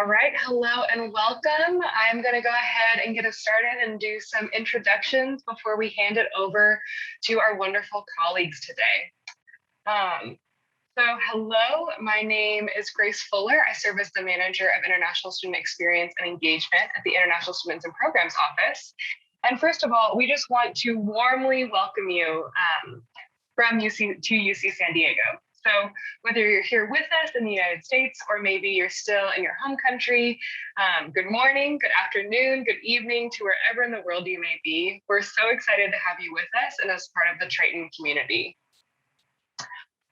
All right, hello and welcome. I'm going to go ahead and get us started and do some introductions before we hand it over to our wonderful colleagues today. Hello, my name is Grace Fuller. I serve as the Manager of International Student Experience and Engagement at the International Students and Programs Office. And first of all, we just want to warmly welcome you from UC San Diego. So whether you're here with us in the United States, or maybe you're still in your home country, good morning, good afternoon, good evening to wherever in the world you may be. We're so excited to have you with us and as part of the Triton community.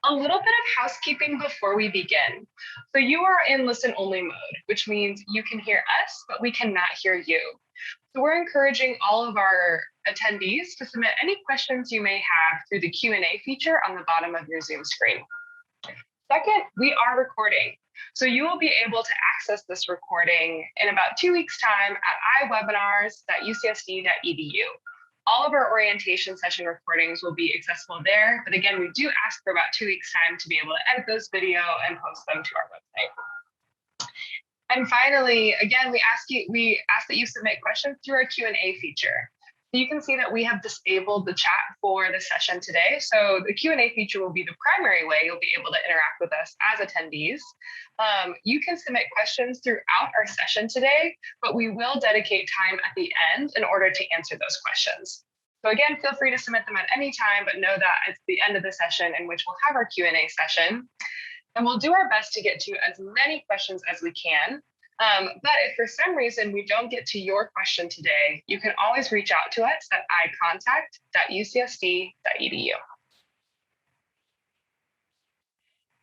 A little bit of housekeeping before we begin. So you are in listen only mode, which means you can hear us, but we cannot hear you. So we're encouraging all of our attendees to submit any questions you may have through the Q&A feature on the bottom of your Zoom screen. Second, we are recording. So you will be able to access this recording in about 2 weeks' time at iwebinars.ucsd.edu. All of our orientation session recordings will be accessible there. But again, we do ask for about 2 weeks' time to be able to edit those video and post them to our website. And finally, again, we ask that you submit questions through our Q&A feature. You can see that we have disabled the chat for the session today. So the Q&A feature will be the primary way you'll be able to interact with us as attendees. You can submit questions throughout our session today, but we will dedicate time at the end in order to answer those questions. So again, feel free to submit them at any time, but know that it's the end of the session in which we'll have our Q&A session. And we'll do our best to get to as many questions as we can. But if for some reason we don't get to your question today, you can always reach out to us at icontact.ucsd.edu.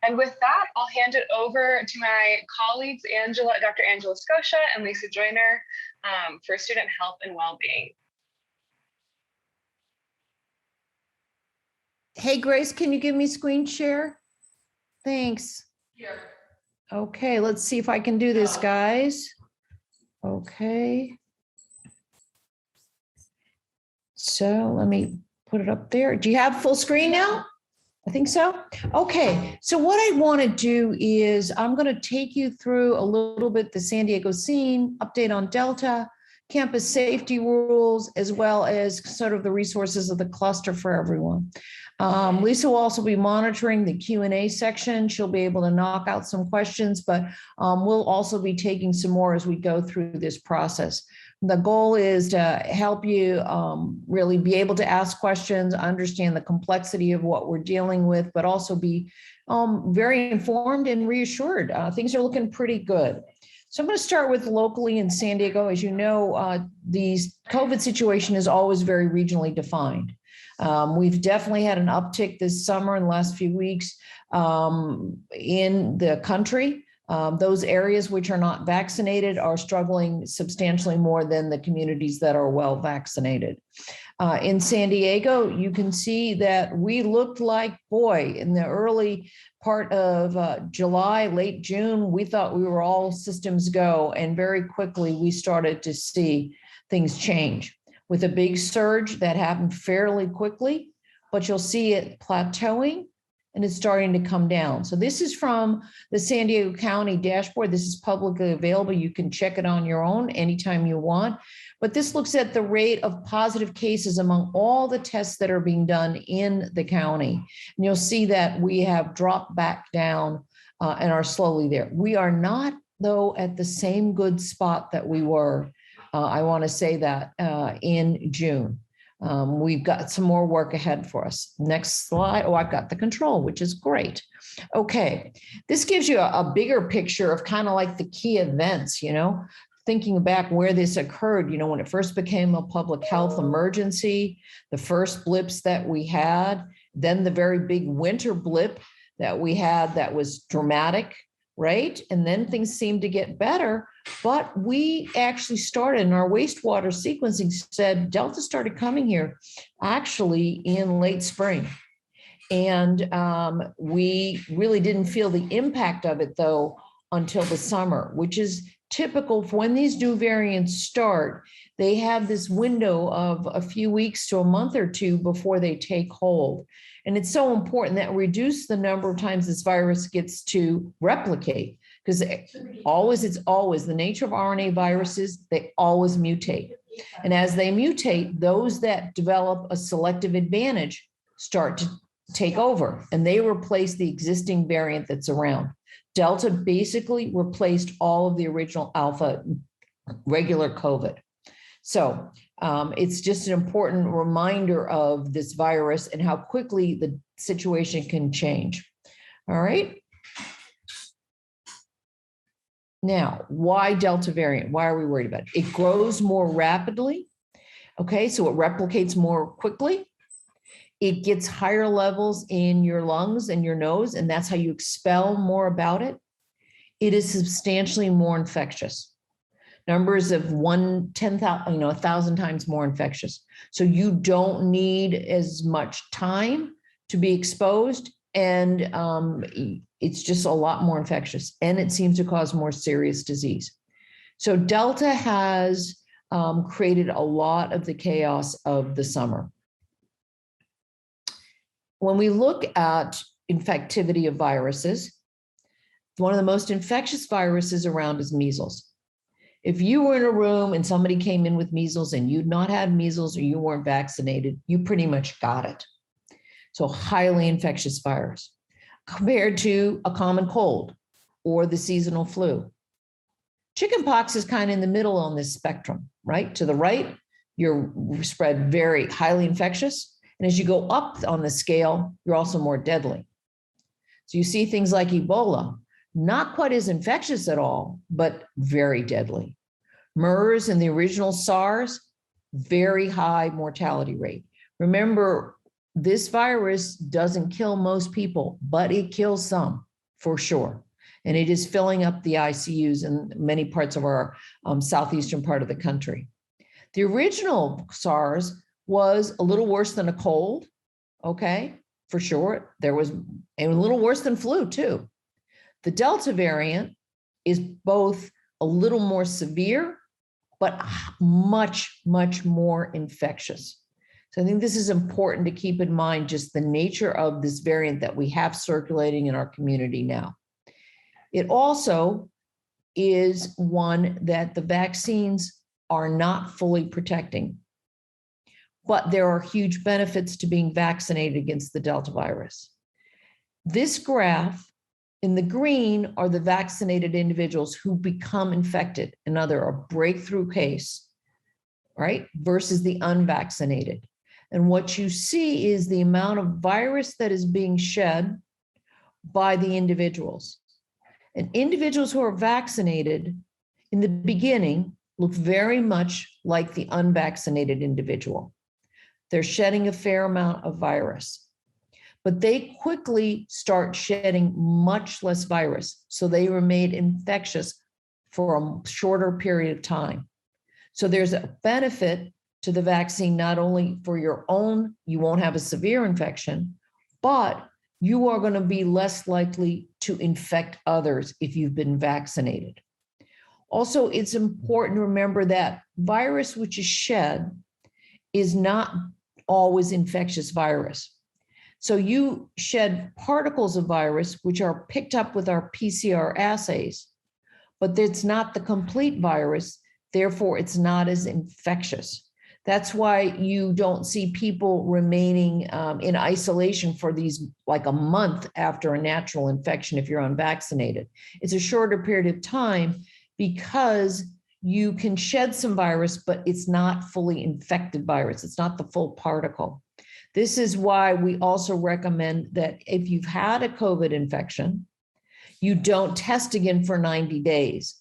And with that, I'll hand it over to my colleagues, Dr. Angela Scotia and Lisa Joyner for student health and well-being. Hey, Grace, can you give me screen share? Thanks. Here. Okay, let's see if I can do this, guys. Okay. So let me put it up there. Do you have full screen now? I think so. Okay, so what I want to do is I'm going to take you through a little bit the San Diego scene, update on Delta, campus safety rules, as well as sort of the resources of the cluster for everyone. Lisa will also be monitoring the Q&A section. She'll be able to knock out some questions, but we'll also be taking some more as we go through this process. The goal is to help you really be able to ask questions, understand the complexity of what we're dealing with, but also be very informed and reassured. Things are looking pretty good. So I'm going to start with locally in San Diego. As you know, the COVID situation is always very regionally defined. We've definitely had an uptick this summer in the last few weeks in the country. Those areas which are not vaccinated are struggling substantially more than the communities that are well vaccinated. In San Diego, you can see that we looked like, boy, in the early part of July, late June, we thought we were all systems go, and very quickly we started to see things change with a big surge that happened fairly quickly, but you'll see it plateauing and it's starting to come down. So this is from the San Diego County dashboard. This is publicly available. You can check it on your own anytime you want. But this looks at the rate of positive cases among all the tests that are being done in the county. And you'll see that we have dropped back down and are slowly there. We are not, though, at the same good spot that we were. I want to say that in June. We've got some more work ahead for us. Next slide. Oh, I've got the control, which is great. Okay, this gives you a bigger picture of kind of like the key events, you know, thinking back where this occurred, you know, when it first became a public health emergency, the first blips that we had, then the very big winter blip that we had that was dramatic, right? And then things seemed to get better. But we actually started in our wastewater sequencing said Delta started coming here actually in late spring. And we really didn't feel the impact of it, though, until the summer, which is typical for when these new variants start. They have this window of a few weeks to a month or two before they take hold. And it's so important that we reduce the number of times this virus gets to replicate. because it's always the nature of RNA viruses, they always mutate. And as they mutate, those that develop a selective advantage start to take over, and they replace the existing variant that's around. Delta basically replaced all of the original alpha regular COVID. So it's just an important reminder of this virus and how quickly the situation can change. All right. Now, why Delta variant? Why are we worried about it? It grows more rapidly. Okay, so it replicates more quickly. It gets higher levels in your lungs and your nose, and that's how you expel more about it. It is substantially more infectious. Numbers of 10,000, 1,000 times more infectious. So you don't need as much time to be exposed, and it's just a lot more infectious, and it seems to cause more serious disease. So Delta has created a lot of the chaos of the summer. When we look at infectivity of viruses, one of the most infectious viruses around is measles. If you were in a room and somebody came in with measles and you'd not had measles or you weren't vaccinated, you pretty much got it. So highly infectious virus compared to a common cold or the seasonal flu. Chickenpox is kind of in the middle on this spectrum, right? To the right, you're spread very highly infectious. And as you go up on the scale, you're also more deadly. So you see things like Ebola, not quite as infectious at all, but very deadly. MERS and the original SARS, very high mortality rate. Remember, this virus doesn't kill most people, but it kills some for sure. And it is filling up the ICUs in many parts of our southeastern part of the country. The original SARS was a little worse than a cold, okay, for sure. There was a little worse than flu too. The Delta variant is both a little more severe, but much, much more infectious. So I think this is important to keep in mind, just the nature of this variant that we have circulating in our community now. It also is one that the vaccines are not fully protecting, but there are huge benefits to being vaccinated against the Delta virus. This graph in the green are the vaccinated individuals who become infected, another a breakthrough case, right, versus the unvaccinated. And what you see is the amount of virus that is being shed by the individuals. And individuals who are vaccinated in the beginning look very much like the unvaccinated individual. They're shedding a fair amount of virus, but they quickly start shedding much less virus. So they remain infectious for a shorter period of time. So there's a benefit to the vaccine, not only for your own, you won't have a severe infection, but you are going to be less likely to infect others if you've been vaccinated. Also, it's important to remember that virus which is shed is not always infectious virus. So you shed particles of virus which are picked up with our PCR assays, but it's not the complete virus, therefore it's not as infectious. That's why you don't see people remaining in isolation for these like a month after a natural infection if you're unvaccinated. It's a shorter period of time because you can shed some virus, but it's not fully infected virus. It's not the full particle. This is why we also recommend that if you've had a COVID infection, you don't test again for 90 days.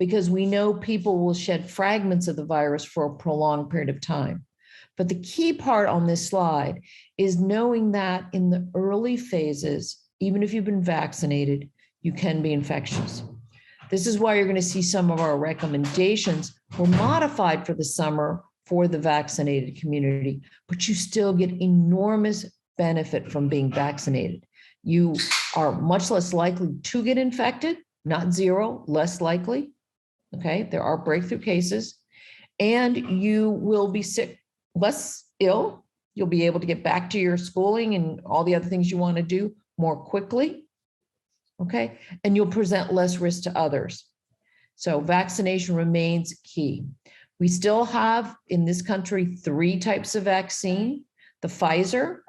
Because we know people will shed fragments of the virus for a prolonged period of time. But the key part on this slide is knowing that in the early phases, even if you've been vaccinated, you can be infectious. This is why you're going to see some of our recommendations were modified for the summer for the vaccinated community, but you still get enormous benefit from being vaccinated. You are much less likely to get infected, not zero, less likely. Okay, there are breakthrough cases, and you will be sick, less ill. You'll be able to get back to your schooling and all the other things you want to do more quickly. okay? And you'll present less risk to others. So vaccination remains key. We still have in this country 3 types of vaccine. The Pfizer,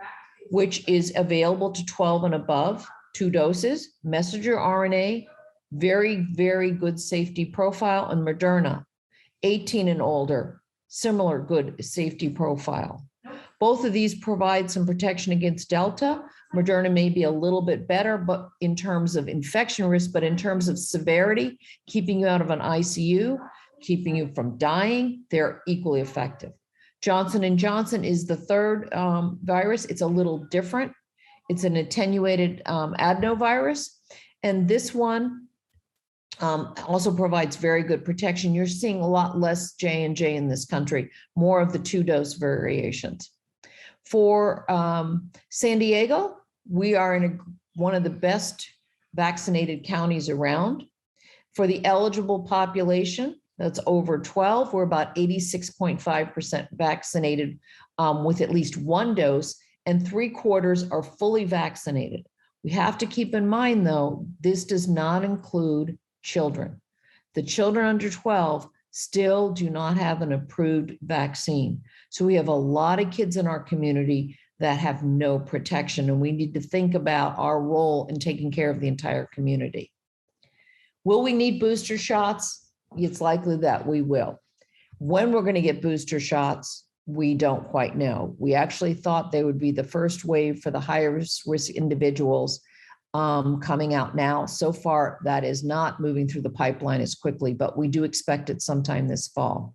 which is available to 12 and above, 2 doses, messenger RNA, very, very good safety profile, and Moderna, 18 and older, similar good safety profile. Both of these provide some protection against Delta. Moderna may be a little bit better, but in terms of infection risk, but in terms of severity, keeping you out of an ICU, keeping you from dying, they're equally effective. Johnson & Johnson is the 3rd virus. It's a little different. It's an attenuated adenovirus. And this one also provides very good protection. You're seeing a lot less J&J in this country, more of the 2-dose variations. For San Diego, we are in one of the best vaccinated counties around. For the eligible population, that's over 12, we're about 86.5% vaccinated with at least 1 dose, and 3/4 are fully vaccinated. We have to keep in mind, though, this does not include children. The children under 12 still do not have an approved vaccine. So we have a lot of kids in our community that have no protection, and we need to think about our role in taking care of the entire community. Will we need booster shots? It's likely that we will. When we're going to get booster shots, we don't quite know. We actually thought they would be the first wave for the highest risk individuals coming out now. So far, that is not moving through the pipeline as quickly, but we do expect it sometime this fall.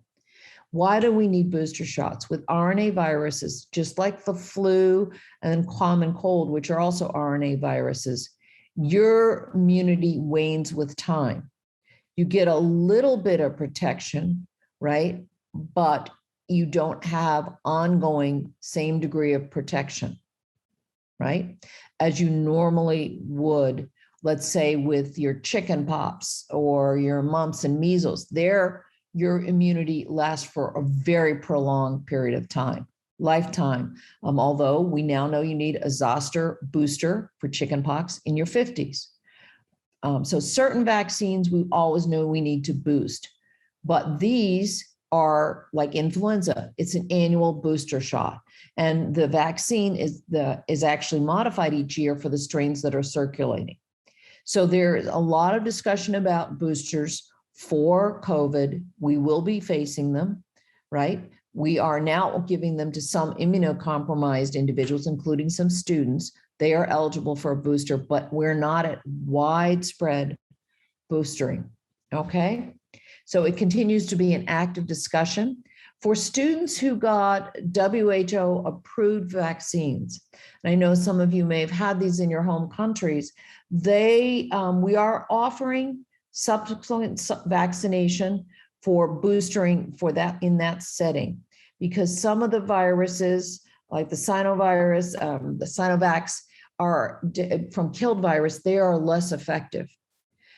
Why do we need booster shots? With RNA viruses, just like the flu and common cold, which are also RNA viruses, your immunity wanes with time. You get a little bit of protection, right? But you don't have ongoing same degree of protection, right? As you normally would, let's say with your chicken pox or your mumps and measles, your immunity lasts for a very prolonged period of time, lifetime. Although we now know you need a zoster booster for chicken pox in your 50s. So certain vaccines, we always know we need to boost, but these are like influenza. It's an annual booster shot. And the vaccine is actually modified each year for the strains that are circulating. So there's a lot of discussion about boosters for COVID. We will be facing them, right? We are now giving them to some immunocompromised individuals, including some students. They are eligible for a booster, but we're not at widespread boostering, okay? So it continues to be an active discussion. For students who got WHO approved vaccines, and I know some of you may have had these in your home countries, we are offering subsequent vaccination for boostering for that in that setting, because some of the viruses like the Sinovirus, the Sinovax are from killed virus, they are less effective.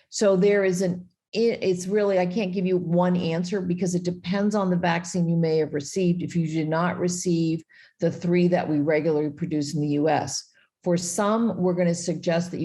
So there is it's really, I can't give you one answer because it depends on the vaccine you may have received. If you did not receive the 3 that we regularly produce in the US, for some, we're going to suggest that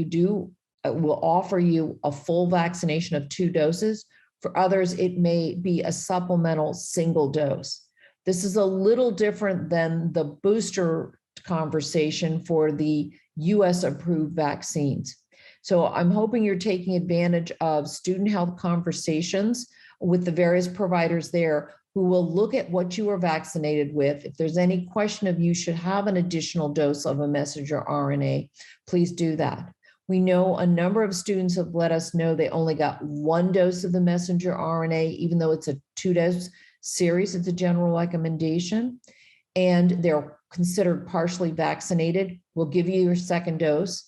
we'll offer you a full vaccination of 2 doses. For others, it may be a supplemental single dose. This is a little different than the booster conversation for the US approved vaccines. So I'm hoping you're taking advantage of student health conversations with the various providers there who will look at what you are vaccinated with. If there's any question of you should have an additional dose of a messenger RNA, please do that. We know a number of students have let us know they only got 1 dose of the messenger RNA, even though it's a 2-dose series. It's a general recommendation, and they're considered partially vaccinated. We'll give you your 2nd dose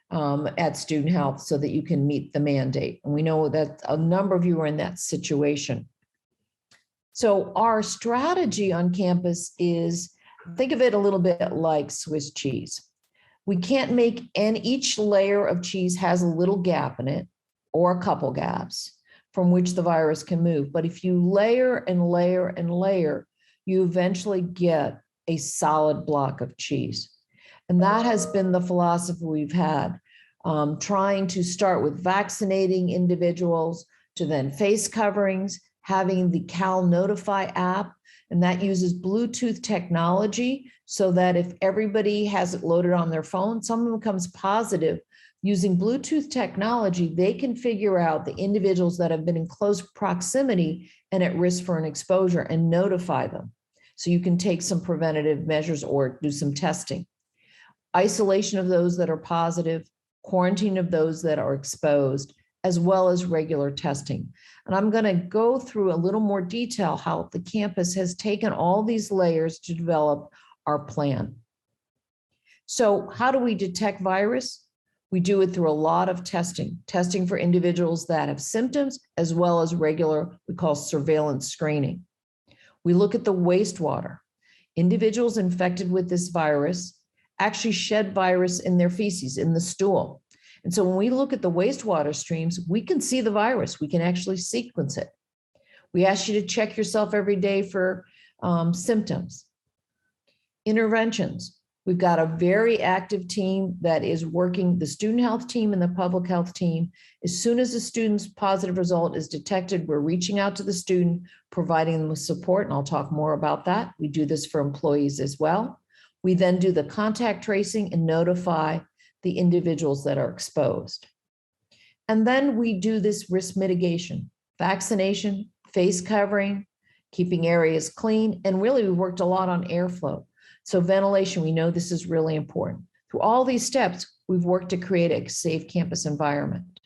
at student health so that you can meet the mandate. And we know that a number of you are in that situation. So our strategy on campus is, think of it a little bit like Swiss cheese. We can't make, and each layer of cheese has a little gap in it or a couple gaps from which the virus can move. But if you layer and layer and layer, you eventually get a solid block of cheese. And that has been the philosophy we've had. trying to start with vaccinating individuals to then face coverings, having the Cal Notify app, and that uses Bluetooth technology so that if everybody has it loaded on their phone, someone comes positive, using Bluetooth technology, they can figure out the individuals that have been in close proximity and at risk for an exposure and notify them. So you can take some preventative measures or do some testing. Isolation of those that are positive, quarantine of those that are exposed, as well as regular testing. And I'm going to go through a little more detail how the campus has taken all these layers to develop our plan. So how do we detect virus? We do it through a lot of testing for individuals that have symptoms, as well as regular, we call surveillance screening. We look at the wastewater. Individuals infected with this virus actually shed virus in their feces, in the stool. And so when we look at the wastewater streams, we can see the virus. We can actually sequence it. We ask you to check yourself every day for symptoms. Interventions. We've got a very active team that is working, the student health team and the public health team. As soon as the student's positive result is detected, we're reaching out to the student, providing them with support, and I'll talk more about that. We do this for employees as well. We then do the contact tracing and notify the individuals that are exposed. And then we do this risk mitigation, vaccination, face covering, keeping areas clean, and really we worked a lot on airflow. So ventilation, we know this is really important. Through all these steps, we've worked to create a safe campus environment.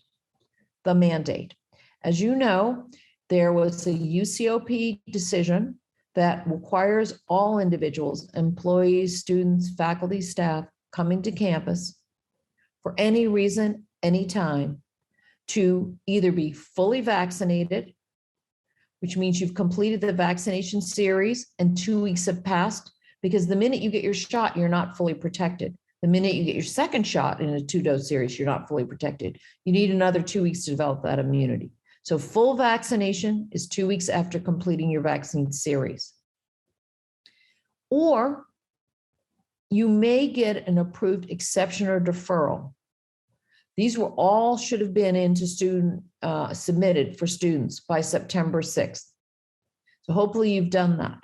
The mandate. As you know, there was a UCOP decision that requires all individuals, employees, students, faculty, staff coming to campus for any reason, anytime, to either be fully vaccinated, which means you've completed the vaccination series and 2 weeks have passed, because the minute you get your shot, you're not fully protected. The minute you get your second shot in a 2-dose series, you're not fully protected. You need another 2 weeks to develop that immunity. So full vaccination is 2 weeks after completing your vaccine series. Or you may get an approved exception or deferral. These were all should have been into student submitted for students by September 6th. So hopefully you've done that.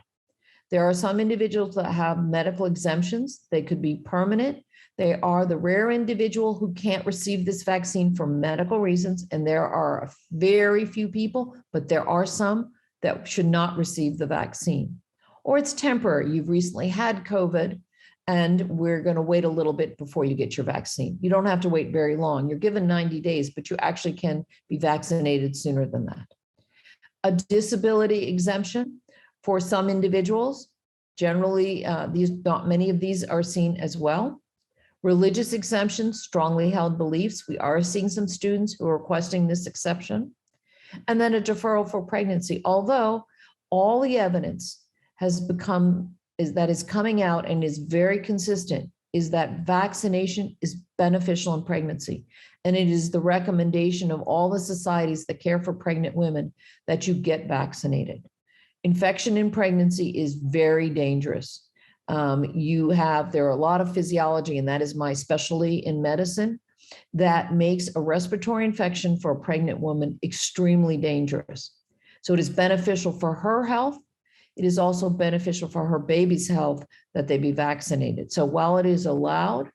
There are some individuals that have medical exemptions. They could be permanent. They are the rare individual who can't receive this vaccine for medical reasons. And there are very few people, but there are some that should not receive the vaccine. Or it's temporary. You've recently had COVID and we're going to wait a little bit before you get your vaccine. You don't have to wait very long. You're given 90 days, but you actually can be vaccinated sooner than that. A disability exemption. For some individuals, generally, not many of these are seen as well. Religious exemptions, strongly held beliefs. We are seeing some students who are requesting this exception. And then a deferral for pregnancy, although all the evidence has that is coming out and is very consistent, is that vaccination is beneficial in pregnancy. And it is the recommendation of all the societies that care for pregnant women that you get vaccinated. Infection in pregnancy is very dangerous. There are a lot of physiology, and that is my specialty in medicine, that makes a respiratory infection for a pregnant woman extremely dangerous. So it is beneficial for her health. It is also beneficial for her baby's health that they be vaccinated. So while it is allowed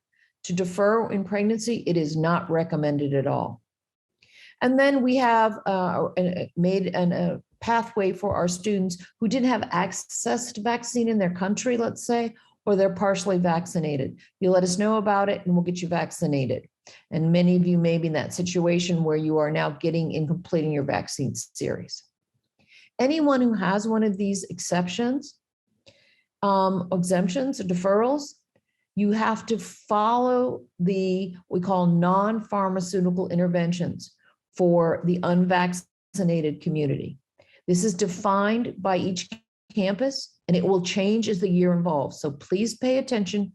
to defer in pregnancy, it is not recommended at all. And then we have made a pathway for our students who didn't have access to vaccine in their country, let's say, or they're partially vaccinated. You let us know about it and we'll get you vaccinated. And many of you may be in that situation where you are now getting and completing your vaccine series. Anyone who has one of these exemptions or deferrals, you have to follow we call non-pharmaceutical interventions for the unvaccinated community. This is defined by each campus and it will change as the year evolves. So please pay attention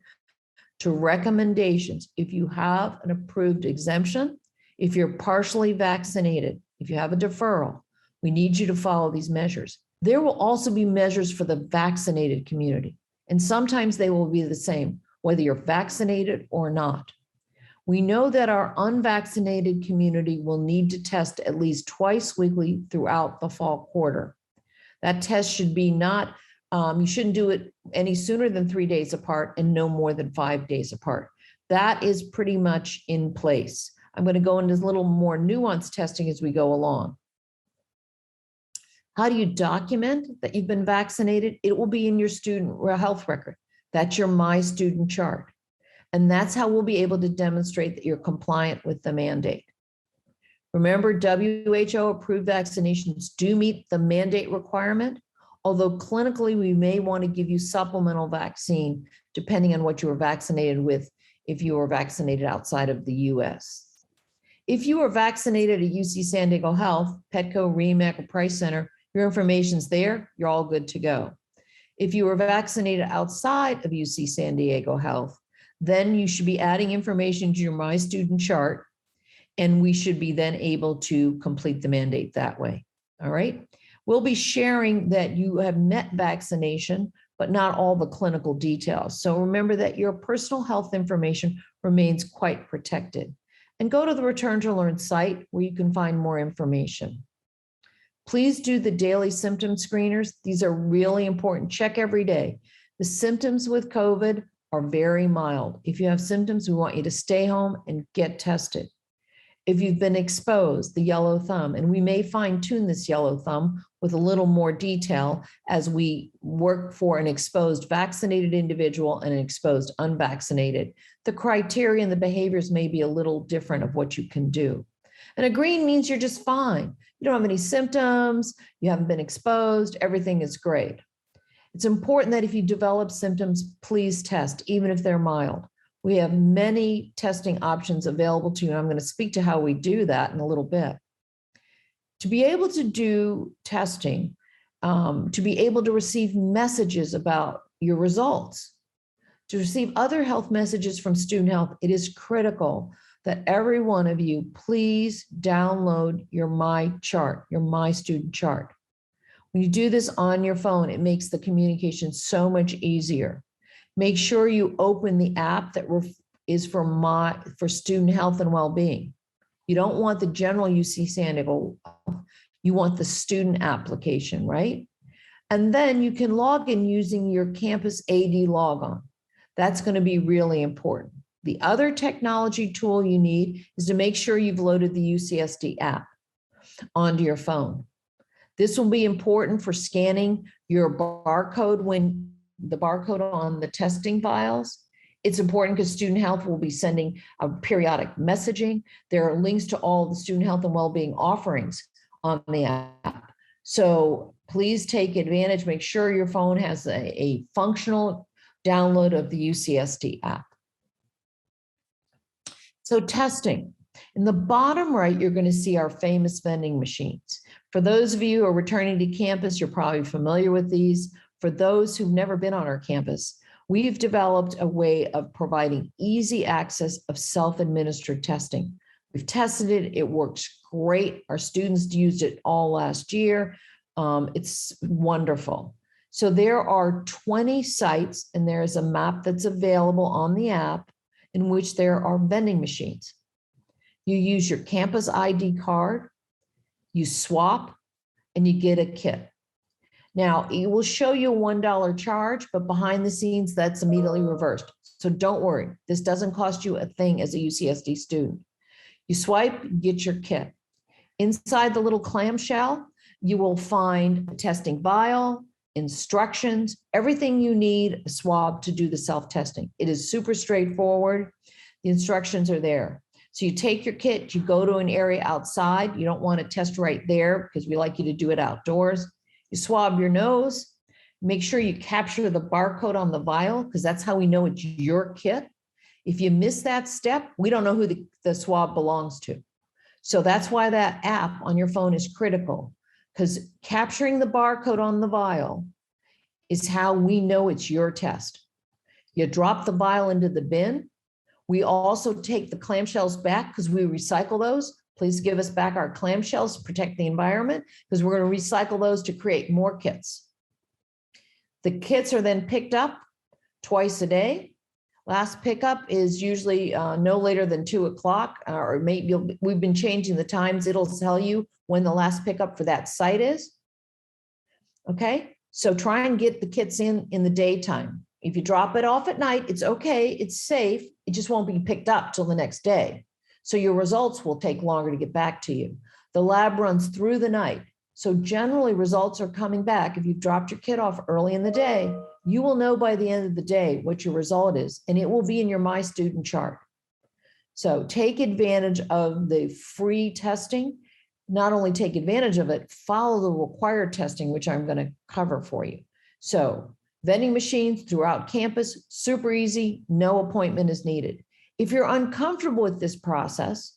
to recommendations. If you have an approved exemption, if you're partially vaccinated, if you have a deferral, we need you to follow these measures. There will also be measures for the vaccinated community. And sometimes they will be the same, whether you're vaccinated or not. We know that our unvaccinated community will need to test at least twice weekly throughout the fall quarter. That test should be not, you shouldn't do it any sooner than 3 days apart and no more than 5 days apart. That is pretty much in place. I'm going to go into a little more nuanced testing as we go along. How do you document that you've been vaccinated? It will be in your student health record. That's your My Student chart. And that's how we'll be able to demonstrate that you're compliant with the mandate. Remember, WHO approved vaccinations do meet the mandate requirement, although clinically we may want to give you supplemental vaccine depending on what you were vaccinated with if you were vaccinated outside of the US. If you were vaccinated at UC San Diego Health, Petco, REMAC, or Price Center, your information's there, you're all good to go. If you were vaccinated outside of UC San Diego Health, then you should be adding information to your My Student chart, and we should be then able to complete the mandate that way. All right. We'll be sharing that you have met vaccination, but not all the clinical details. So remember that your personal health information remains quite protected. And go to the Return to Learn site where you can find more information. Please do the daily symptom screeners. These are really important. Check every day. The symptoms with COVID are very mild. If you have symptoms, we want you to stay home and get tested. If you've been exposed, the yellow thumb, and we may fine tune this yellow thumb with a little more detail as we work for an exposed vaccinated individual and an exposed unvaccinated. The criteria and the behaviors may be a little different of what you can do. And a green means you're just fine. You don't have any symptoms, you haven't been exposed, everything is great. It's important that if you develop symptoms, please test, even if they're mild. We have many testing options available to you, and I'm going to speak to how we do that in a little bit. To be able to do testing, to be able to receive messages about your results, to receive other health messages from Student Health, it is critical that every one of you please download your My chart, your My Student chart. When you do this on your phone, it makes the communication so much easier. Make sure you open the app that is for student health and well-being. You don't want the general UC San Diego, you want the student application, right? And then you can log in using your campus AD logon. That's going to be really important. The other technology tool you need is to make sure you've loaded the UCSD app onto your phone. This will be important for scanning your barcode when the barcode on the testing files. It's important because Student Health will be sending a periodic messaging. There are links to all the student health and well-being offerings on the app. So please take advantage, make sure your phone has a functional download of the UCSD app. So testing. In the bottom right, you're going to see our famous vending machines. For those of you who are returning to campus, you're probably familiar with these. For those who've never been on our campus, we've developed a way of providing easy access of self-administered testing. We've tested it, it works great. Our students used it all last year. It's wonderful. So there are 20 sites, and there is a map that's available on the app in which there are vending machines. You use your campus ID card, you swap, and you get a kit. Now, it will show you a $1 charge, but behind the scenes, that's immediately reversed. So don't worry, this doesn't cost you a thing as a UCSD student. You swipe, get your kit. Inside the little clamshell, you will find a testing vial, instructions, everything you need a swab to do the self-testing. It is super straightforward. The instructions are there. So you take your kit, you go to an area outside. You don't want to test right there because we like you to do it outdoors. You swab your nose, make sure you capture the barcode on the vial because that's how we know it's your kit. If you miss that step, we don't know who the swab belongs to. So that's why that app on your phone is critical, because capturing the barcode on the vial is how we know it's your test. You drop the vial into the bin. We also take the clamshells back because we recycle those. Please give us back our clamshells to protect the environment because we're going to recycle those to create more kits. The kits are then picked up twice a day Last pickup is usually no later than 2 o'clock, or maybe we've been changing the times. It'll tell you when the last pickup for that site is. Okay, so try and get the kits in the daytime. If you drop it off at night, it's okay, it's safe. It just won't be picked up till the next day. So your results will take longer to get back to you. The lab runs through the night. So generally results are coming back. If you've dropped your kit off early in the day, you will know by the end of the day what your result is, and it will be in your My Student chart. So take advantage of the free testing. Not only take advantage of it, follow the required testing, which I'm going to cover for you. So vending machines throughout campus, super easy, no appointment is needed. If you're uncomfortable with this process,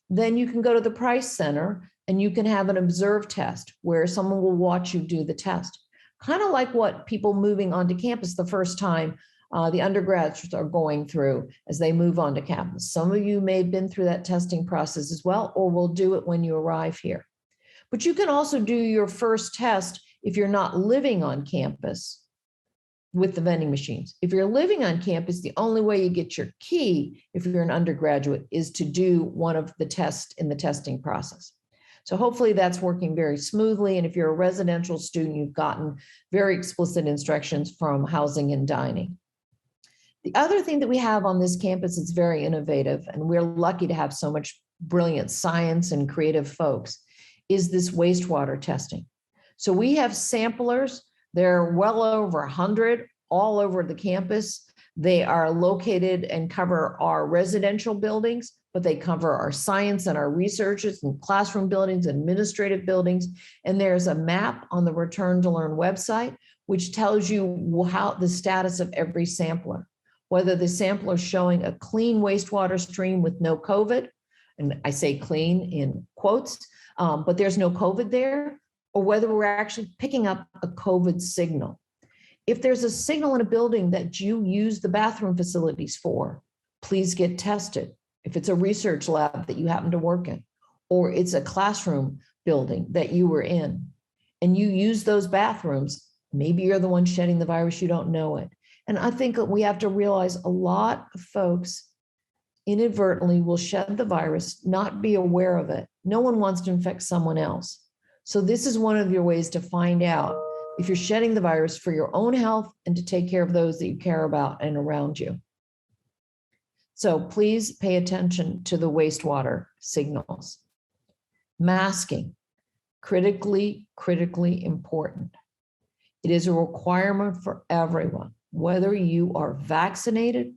then you can go to the Price Center and you can have an observed test where someone will watch you do the test. Kind of like what people moving onto campus the first time, the undergraduates are going through as they move onto campus. Some of you may have been through that testing process as well, or will do it when you arrive here. But you can also do your first test if you're not living on campus with the vending machines. If you're living on campus, the only way you get your key, if you're an undergraduate, is to do one of the tests in the testing process. So hopefully that's working very smoothly. And if you're a residential student, you've gotten very explicit instructions from housing and dining. The other thing that we have on this campus is very innovative, and we're lucky to have so much brilliant science and creative folks, is this wastewater testing. So we have samplers. They're well over 100 all over the campus. They are located and cover our residential buildings, but they cover our science and our researchers and classroom buildings, administrative buildings. And there's a map on the Return to Learn website, which tells you how the status of every sampler, whether the sampler is showing a clean wastewater stream with no COVID, and I say clean in quotes, but there's no COVID there, or whether we're actually picking up a COVID signal. If there's a signal in a building that you use the bathroom facilities for, please get tested. If it's a research lab that you happen to work in, or it's a classroom building that you were in, and you use those bathrooms, maybe you're the one shedding the virus, you don't know it. And I think that we have to realize a lot of folks inadvertently will shed the virus, not be aware of it. No one wants to infect someone else. So this is one of your ways to find out if you're shedding the virus for your own health and to take care of those that you care about and around you. So please pay attention to the wastewater signals. Masking, critically important. It is a requirement for everyone, whether you are vaccinated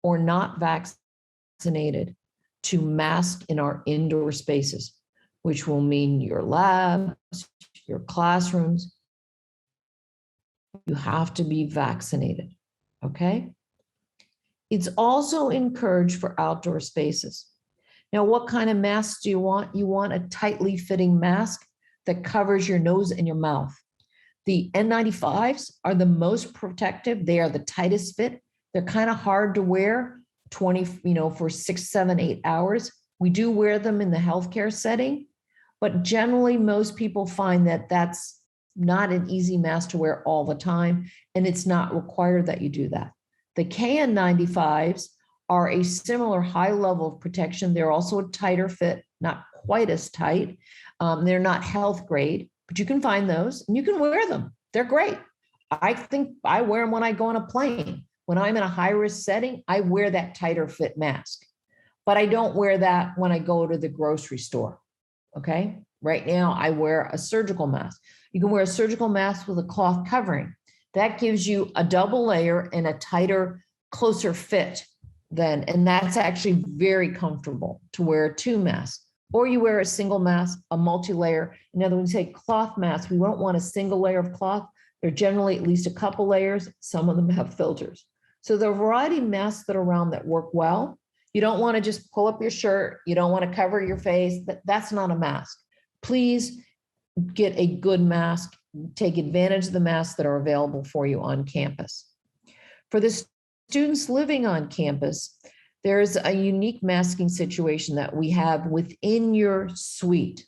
or not vaccinated, to mask in our indoor spaces, which will mean your labs, your classrooms. You have to be vaccinated, okay? It's also encouraged for outdoor spaces. Now, what kind of mask do you want? You want a tightly fitting mask that covers your nose and your mouth. The N95s are the most protective. They are the tightest fit. They're kind of hard to wear for 6, 7, 8 hours. We do wear them in the healthcare setting, but generally most people find that that's not an easy mask to wear all the time, and it's not required that you do that. The KN95s are a similar high level of protection. They're also a tighter fit, not quite as tight. They're not health grade, but you can find those and you can wear them. They're great. I think I wear them when I go on a plane. When I'm in a high risk setting, I wear that tighter fit mask, but I don't wear that when I go to the grocery store. Okay. Right now I wear a surgical mask. You can wear a surgical mask with a cloth covering. That gives you a double layer and a tighter, closer fit then, and that's actually very comfortable to wear 2 masks. Or you wear a single mask, a multi-layer. In other words, we say cloth masks. We don't want a single layer of cloth. They're generally at least a couple layers. Some of them have filters. So there are a variety of masks that are around that work well. You don't want to just pull up your shirt. You don't want to cover your face. That's not a mask. Please get a good mask. Take advantage of the masks that are available for you on campus. For the students living on campus, there's a unique masking situation that we have within your suite.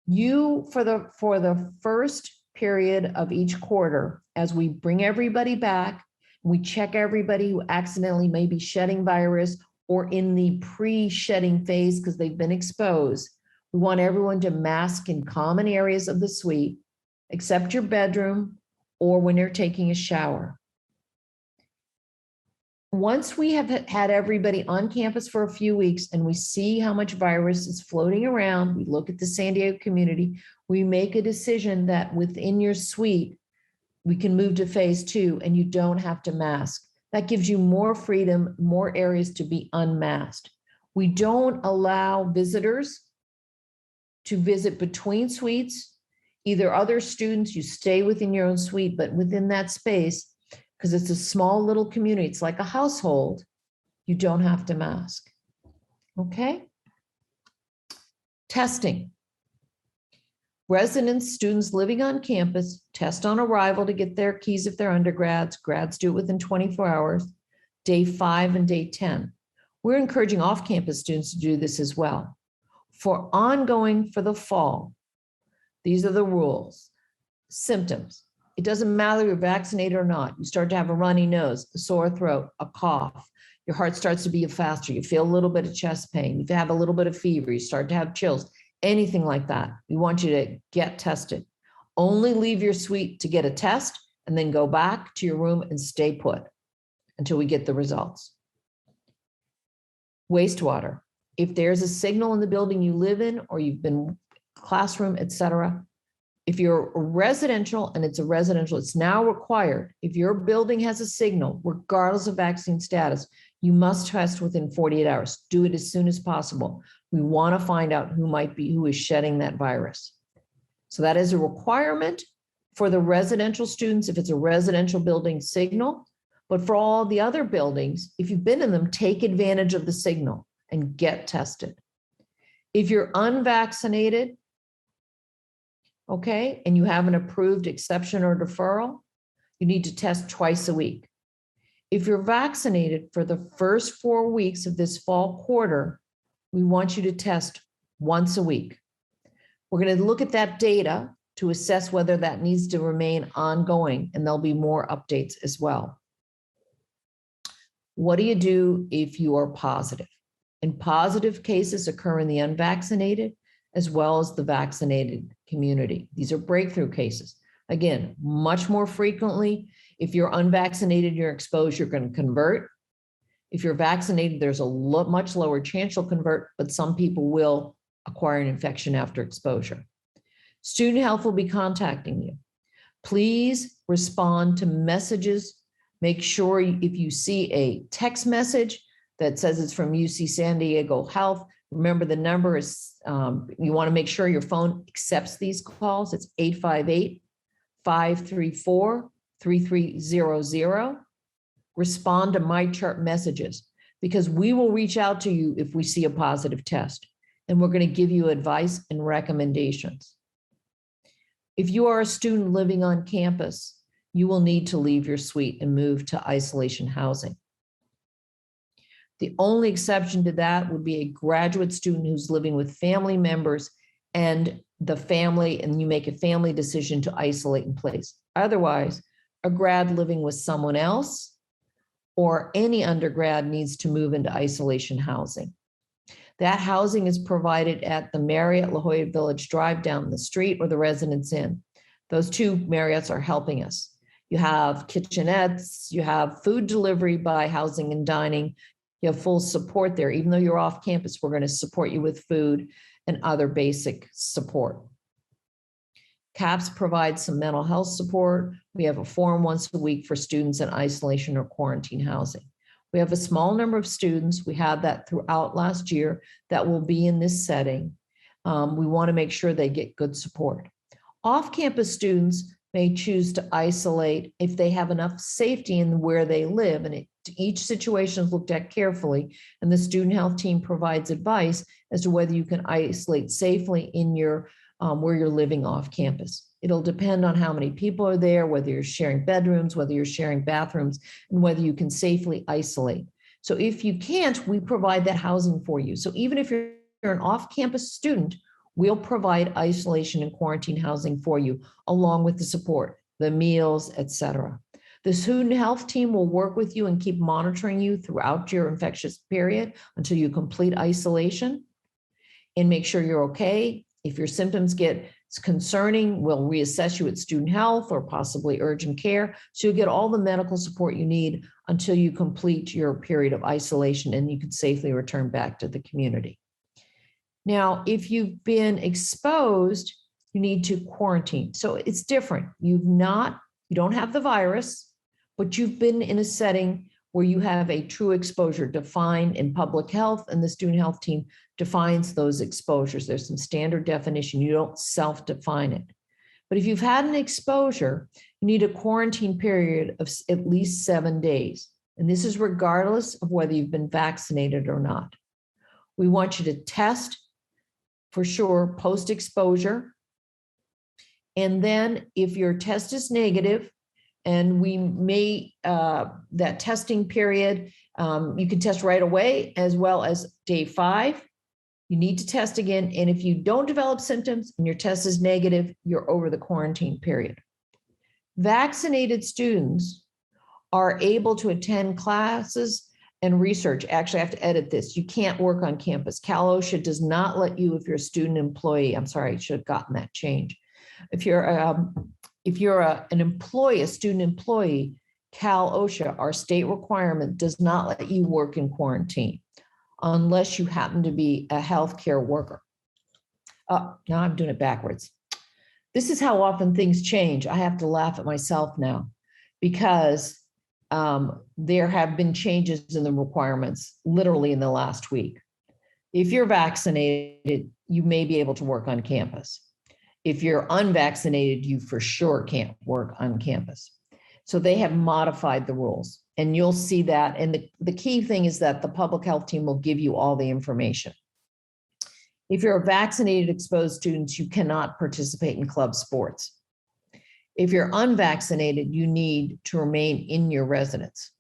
You, for the first period of each quarter, as we bring everybody back We check everybody who accidentally may be shedding virus or in the pre-shedding phase because they've been exposed. We want everyone to mask in common areas of the suite, except your bedroom or when you're taking a shower. Once we have had everybody on campus for a few weeks and we see how much virus is floating around, we look at the San Diego community, we make a decision that within your suite, we can move to phase 2 and you don't have to mask. That gives you more freedom, more areas to be unmasked. We don't allow visitors to visit between suites, either other students, you stay within your own suite, but within that space, because it's a small little community, it's like a household, you don't have to mask. Okay? Testing. Residents, students living on campus test on arrival to get their keys if they're undergrads. Grads do it within 24 hours, day 5 and day 10. We're encouraging off-campus students to do this as well. For ongoing for the fall, these are the rules. Symptoms. It doesn't matter if you're vaccinated or not. You start to have a runny nose, a sore throat, a cough. Your heart starts to beat faster. You feel a little bit of chest pain. You have a little bit of fever. You start to have chills. Anything like that. We want you to get tested. Only leave your suite to get a test and then go back to your room and stay put until we get the results. Wastewater. If there's a signal in the building you live in or you've been classroom, etc., if you're residential and it's a residential, it's now required. If your building has a signal, regardless of vaccine status, you must test within 48 hours. Do it as soon as possible. We want to find out who is shedding that virus. So that is a requirement for the residential students if it's a residential building signal. But for all the other buildings, if you've been in them, take advantage of the signal and get tested. If you're unvaccinated, okay, and you have an approved exception or deferral, you need to test twice a week. If you're vaccinated for the first 4 weeks of this fall quarter, we want you to test once a week. We're going to look at that data to assess whether that needs to remain ongoing, and there'll be more updates as well. What do you do if you are positive? And positive cases occur in the unvaccinated as well as the vaccinated community. These are breakthrough cases. Again, much more frequently, if you're unvaccinated, you're exposed, you're going to convert. If you're vaccinated, there's a much lower chance you'll convert, but some people will acquire an infection after exposure. Student health will be contacting you. Please respond to messages. Make sure if you see a text message that says it's from UC San Diego Health, remember the number is, you want to make sure your phone accepts these calls. It's 858-534-3300. Respond to MyChart messages because we will reach out to you if we see a positive test, and we're going to give you advice and recommendations. If you are a student living on campus, you will need to leave your suite and move to isolation housing. The only exception to that would be a graduate student who's living with family members and the family, and you make a family decision to isolate in place. Otherwise, a grad living with someone else or any undergrad needs to move into isolation housing. That housing is provided at the Marriott La Jolla Village Drive down the street or the Residence Inn. Those two Marriotts are helping us. You have kitchenettes, you have food delivery by Housing and Dining, you have full support there. Even though you're off campus, we're going to support you with food and other basic support. CAPS provides some mental health support. We have a forum once a week for students in isolation or quarantine housing. We have a small number of students. We had that throughout last year that will be in this setting. We want to make sure they get good support. Off-campus students may choose to isolate if they have enough safety in where they live, and each situation is looked at carefully, and the student health team provides advice as to whether you can isolate safely in your where you're living off campus. It'll depend on how many people are there, whether you're sharing bedrooms, whether you're sharing bathrooms, and whether you can safely isolate. So if you can't, we provide that housing for you. So even if you're an off-campus student, we'll provide isolation and quarantine housing for you, along with the support, the meals, etc. The student health team will work with you and keep monitoring you throughout your infectious period until you complete isolation and make sure you're okay. If your symptoms get concerning, we'll reassess you at student health or possibly urgent care. So you'll get all the medical support you need until you complete your period of isolation and you can safely return back to the community. Now, if you've been exposed, you need to quarantine. So it's different. You don't have the virus, but you've been in a setting where you have a true exposure defined in public health, and the student health team defines those exposures. There's some standard definition. You don't self-define it. But if you've had an exposure, you need a quarantine period of at least 7 days. And this is regardless of whether you've been vaccinated or not. We want you to test for sure post-exposure. And then if your test is negative, and we may, that testing period, you can test right away as well as day 5. You need to test again. And if you don't develop symptoms and your test is negative, you're over the quarantine period. Vaccinated students are able to attend classes and research. Actually, I have to edit this. You can't work on campus. Cal OSHA does not let you if you're a student employee. I'm sorry, I should have gotten that change. If you're an employee, a student employee, Cal OSHA, our state requirement, does not let you work in quarantine unless you happen to be a healthcare worker. Oh, now I'm doing it backwards. This is how often things change. I have to laugh at myself now because there have been changes in the requirements literally in the last week. If you're vaccinated, you may be able to work on campus. If you're unvaccinated, you for sure can't work on campus. So they have modified the rules and you'll see that. And the key thing is that the public health team will give you all the information. If you're a vaccinated exposed student, you cannot participate in club sports. If you're unvaccinated, you need to remain in your residence.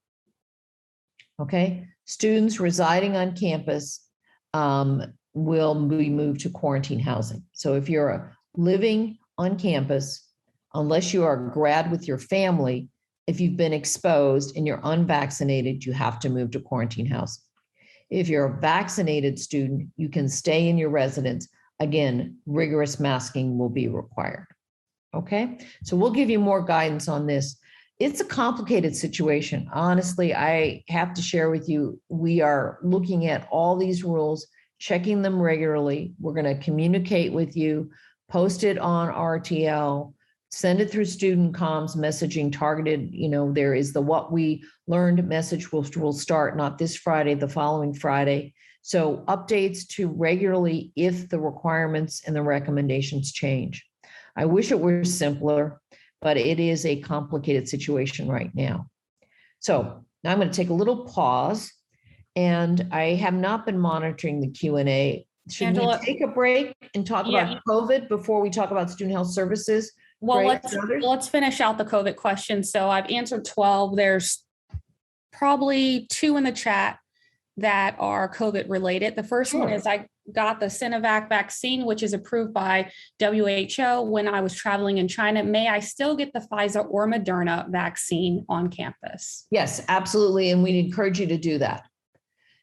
Okay, students residing on campus will be moved to quarantine housing. So if you're living on campus, unless you are a grad with your family, if you've been exposed and you're unvaccinated, you have to move to quarantine housing. If you're a vaccinated student, you can stay in your residence. Again, rigorous masking will be required. Okay, so we'll give you more guidance on this. It's a complicated situation. Honestly, I have to share with you, we are looking at all these rules, checking them regularly. We're going to communicate with you, post it on RTL, send it through student comms messaging targeted. There is the what we learned message will start not this Friday, the following Friday. So updates to regularly if the requirements and the recommendations change. I wish it were simpler, but it is a complicated situation right now. So now I'm going to take a little pause, and I have not been monitoring the Q&A. Should Angela, we take a break and talk about COVID before we talk about student health services? Well, let's finish out the COVID questions. So I've answered 12. There's probably 2 in the chat that are COVID related. The first one is I got the Sinovac vaccine, which is approved by WHO when I was traveling in China. May I still get the Pfizer or Moderna vaccine on campus? Yes, absolutely. And we encourage you to do that.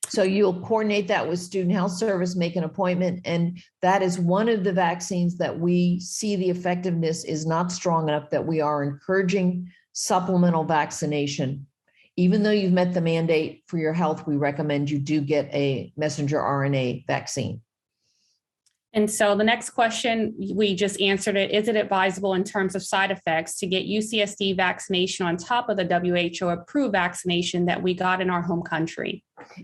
So you'll coordinate that with Student Health Service, make an appointment. And that is one of the vaccines that we see the effectiveness is not strong enough that we are encouraging supplemental vaccination. Even though you've met the mandate for your health, we recommend you do get a messenger RNA vaccine. And so the next question, we just answered it. Is it advisable in terms of side effects to get UCSD vaccination on top of the WHO approved vaccination that we got in our home country?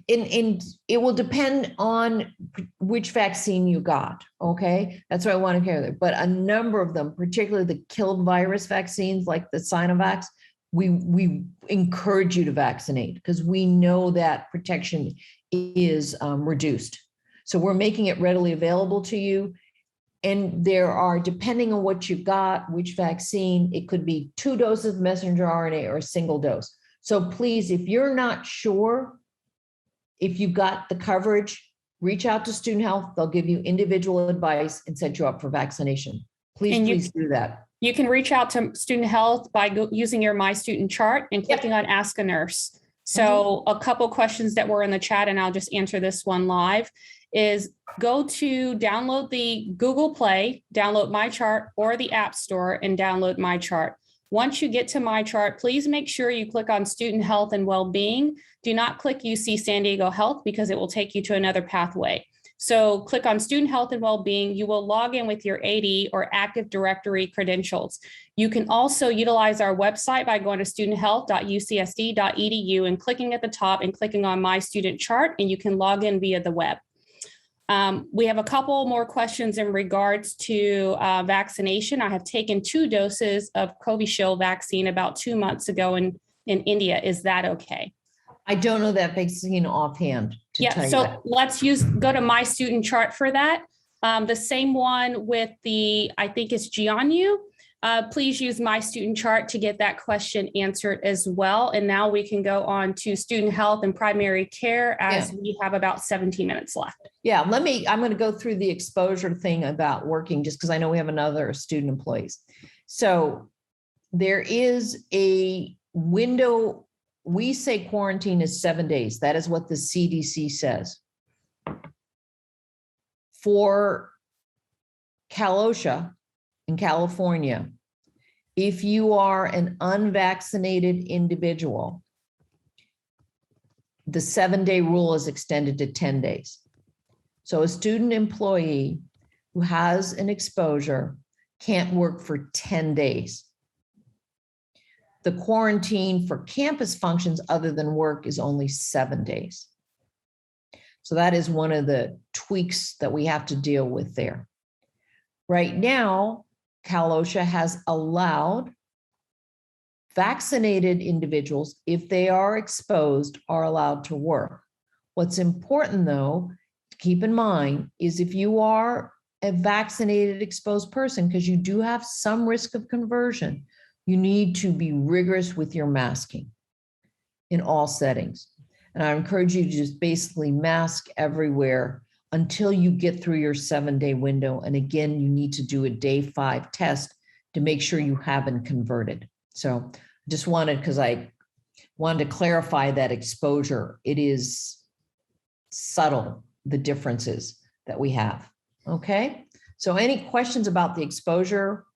And it will depend on which vaccine you got, okay? That's what I want to carry there. But a number of them, particularly the killed virus vaccines like the Sinovacs, we encourage you to vaccinate because we know that protection is reduced. So we're making it readily available to you. And there are, depending on what you got, which vaccine, it could be 2 doses of messenger RNA or a single dose. So please, if you're not sure if you've got the coverage, reach out to Student Health. They'll give you individual advice and set you up for vaccination. Please do that. You can reach out to student health by using your My Student chart and clicking on Ask a Nurse. So a couple questions that were in the chat, and I'll just answer this one live, is go to download the Google Play, download My Chart, or the App Store and download My Chart. Once you get to My Chart, please make sure you click on Student Health and Wellbeing. Do not click UC San Diego Health because it will take you to another pathway. So click on Student Health and Wellbeing. You will log in with your AD or Active Directory credentials. You can also utilize our website by going to studenthealth.ucsd.edu and clicking at the top and clicking on My Student Chart, and you can log in via the web. We have a couple more questions in regards to vaccination. I have taken 2 doses of Covishield vaccine about 2 months ago in India. Is that okay? I don't know that vaccine offhand. So let's go to My Student Chart for that. The same one with I think it's Jianyu. Please use My Student Chart to get that question answered as well. And now we can go on to student health and primary care as we have about 17 minutes left. Yeah, I'm going to go through the exposure thing about working just because I know we have another student employees. So there is a window. We say quarantine is 7 days. That is what the CDC says. For Cal OSHA in California, if you are an unvaccinated individual, the 7-day rule is extended to 10 days. So a student employee who has an exposure can't work for 10 days. The quarantine for campus functions other than work is only 7 days. So that is one of the tweaks that we have to deal with there. Right now, Cal OSHA has allowed vaccinated individuals, if they are exposed, are allowed to work. What's important though, to keep in mind, is if you are a vaccinated exposed person, because you do have some risk of conversion, you need to be rigorous with your masking in all settings. And I encourage you to just basically mask everywhere until you get through your 7-day window. And again, you need to do a day 5 test to make sure you haven't converted. So just because I wanted to clarify that exposure, it is subtle, the differences that we have. Okay. So any questions about the exposure?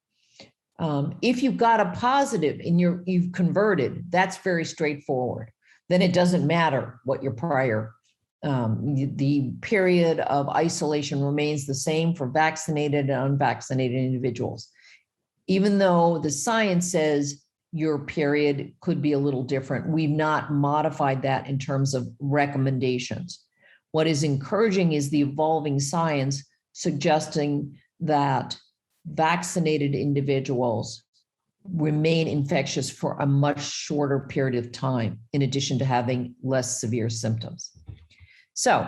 If you've got a positive and you've converted, that's very straightforward. Then it doesn't matter what your prior, the period of isolation remains the same for vaccinated and unvaccinated individuals. Even though the science says your period could be a little different, we've not modified that in terms of recommendations. What is encouraging is the evolving science suggesting that vaccinated individuals remain infectious for a much shorter period of time, in addition to having less severe symptoms. So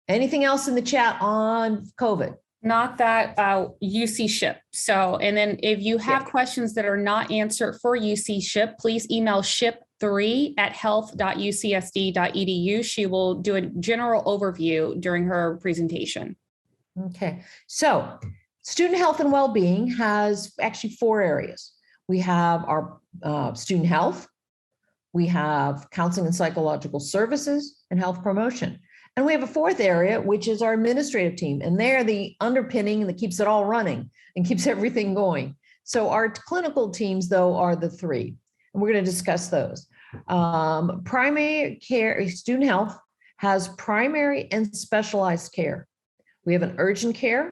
anything else in the chat on COVID? Not that UC SHIP. So, and then if you have questions that are not answered for UC SHIP, please email ship3@health.ucsd.edu. She will do a general overview during her presentation. Okay, so student health and well-being has actually 4 areas. We have our student health, we have counseling and psychological services, and health promotion. And we have a 4th area, which is our administrative team. And they're the underpinning that keeps it all running and keeps everything going. So our clinical teams, though, are the 3. And we're going to discuss those. Primary care, student health has primary and specialized care. We have an urgent care,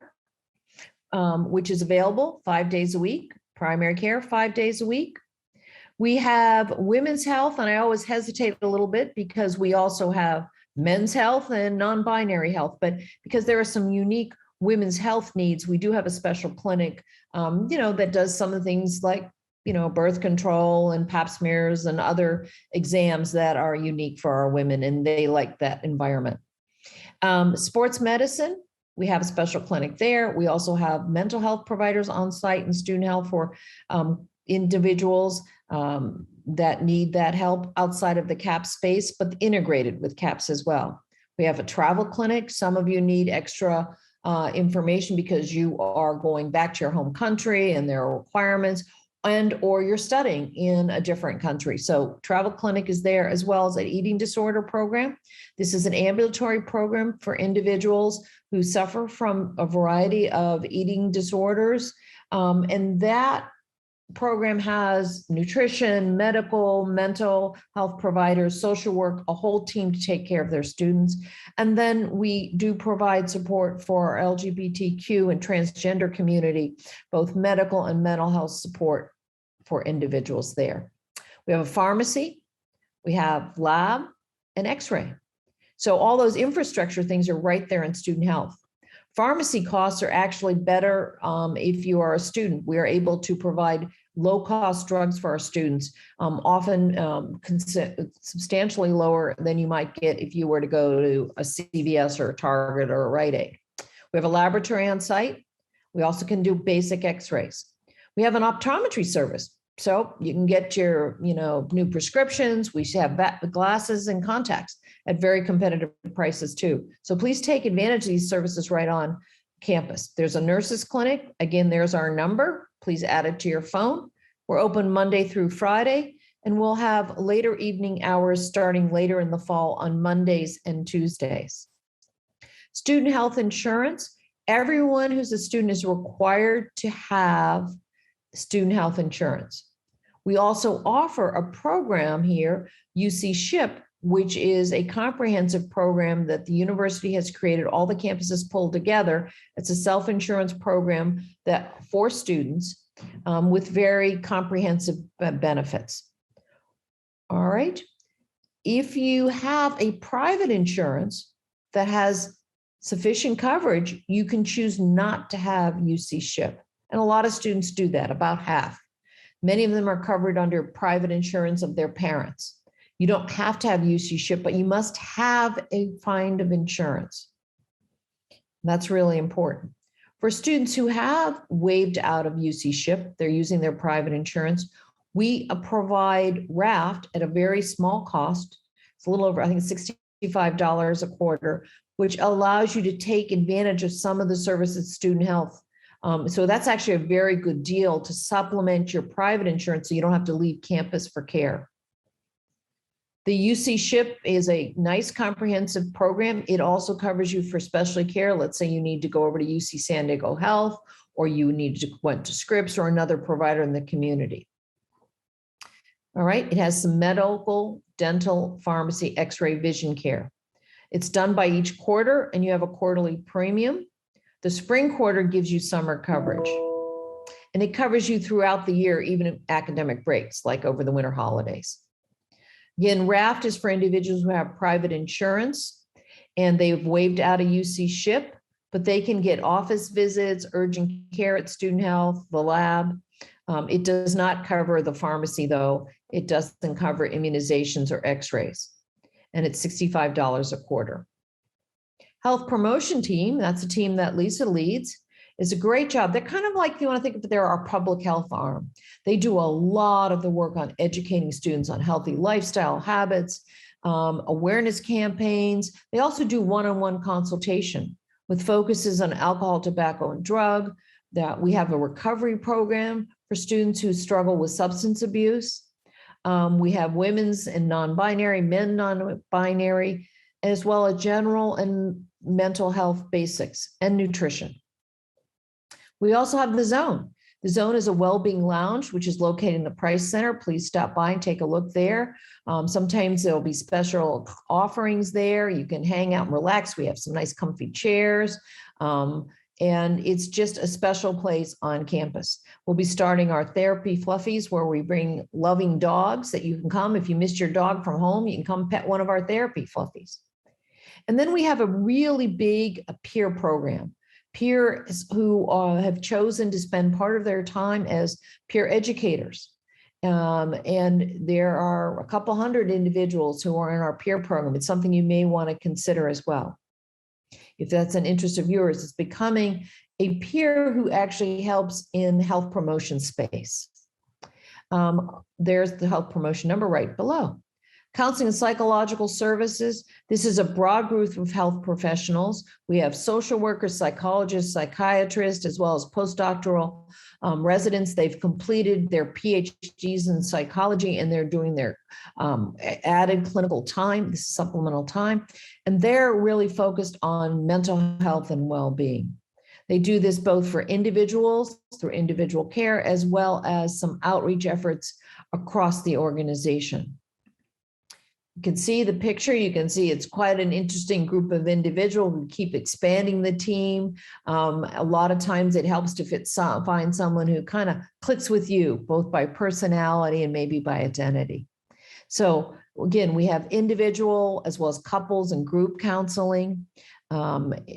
which is available 5 days a week, primary care 5 days a week. We have women's health, and I always hesitate a little bit because we also have men's health and non-binary health, but because there are some unique women's health needs, we do have a special clinic, that does some of the things like, birth control and pap smears and other exams that are unique for our women, and they like that environment. Sports medicine, we have a special clinic there. We also have mental health providers on site and student health for individuals that need that help outside of the CAP space, but integrated with CAPS as well. We have a travel clinic. Some of you need extra information because you are going back to your home country and there are requirements, and or you're studying in a different country. So travel clinic is there, as well as an eating disorder program. This is an ambulatory program for individuals who suffer from a variety of eating disorders. And that program has nutrition, medical, mental health providers, social work, a whole team to take care of their students. And then we do provide support for our LGBTQ and transgender community, both medical and mental health support for individuals there. We have a pharmacy, we have lab and x-ray. So all those infrastructure things are right there in student health. Pharmacy costs are actually better if you are a student. We are able to provide low-cost drugs for our students, often substantially lower than you might get if you were to go to a CVS or a Target or a Rite Aid. We have a laboratory on site. We also can do basic x-rays. We have an optometry service. So you can get your, new prescriptions. We have glasses and contacts at very competitive prices too. So please take advantage of these services right on campus. There's a nurses clinic. Again, there's our number. Please add it to your phone. We're open Monday through Friday, and we'll have later evening hours starting later in the fall on Mondays and Tuesdays. Student health insurance. Everyone who's a student is required to have student health insurance. We also offer a program here, UC SHIP, which is a comprehensive program that the university has created, all the campuses pulled together. It's a self-insurance program that for students with very comprehensive benefits. All right. If you have a private insurance that has sufficient coverage, you can choose not to have UC SHIP. And a lot of students do that, about half. Many of them are covered under private insurance of their parents. You don't have to have UC SHIP, but you must have a kind of insurance. That's really important. For students who have waived out of UC SHIP, they're using their private insurance, we provide RAFT at a very small cost. It's a little over, I think, $65 a quarter, which allows you to take advantage of some of the services student health. So that's actually a very good deal to supplement your private insurance so you don't have to leave campus for care. The UC SHIP is a nice comprehensive program. It also covers you for specialty care. Let's say you need to go over to UC San Diego Health, or you need to went to Scripps or another provider in the community. All right, it has some medical, dental, pharmacy, x-ray, vision care. It's done by each quarter and you have a quarterly premium. The spring quarter gives you summer coverage, and it covers you throughout the year, even in academic breaks, like over the winter holidays. Again, RAFT is for individuals who have private insurance and they've waived out a UC SHIP, but they can get office visits, urgent care at student health, the lab. It does not cover the pharmacy though. It doesn't cover immunizations or x-rays, and it's $65 a quarter. Health promotion team, that's a team that Lisa leads, is a great job. They're kind of like, if you want to think of it, they're our public health arm. They do a lot of the work on educating students on healthy lifestyle habits, awareness campaigns. They also do one-on-one consultation with focuses on alcohol, tobacco, and drug. That we have a recovery program for students who struggle with substance abuse. We have women's and non-binary, men non-binary, as well as general and mental health basics and nutrition. We also have the Zone. The Zone is a well-being lounge, which is located in the Price Center. Please stop by and take a look there. Sometimes there'll be special offerings there. You can hang out and relax. We have some nice comfy chairs. And it's just a special place on campus. We'll be starting our therapy fluffies, where we bring loving dogs that you can come. If you missed your dog from home, you can come pet one of our therapy fluffies. And then we have a really big peer program. Peers who have chosen to spend part of their time as peer educators. And there are a couple hundred individuals who are in our peer program. It's something you may want to consider as well. If that's an interest of yours, it's becoming a peer who actually helps in health promotion space. There's the health promotion number right below. Counseling and psychological services. This is a broad group of health professionals. We have social workers, psychologists, psychiatrists, as well as postdoctoral residents. They've completed their PhDs in psychology and they're doing their added clinical time, this is supplemental time, and they're really focused on mental health and well-being. They do this both for individuals through individual care, as well as some outreach efforts across the organization. You can see the picture. You can see it's quite an interesting group of individuals. We keep expanding the team. A lot of times it helps to find someone who kind of clicks with you, both by personality and maybe by identity. So again, we have individual as well as couples and group counseling.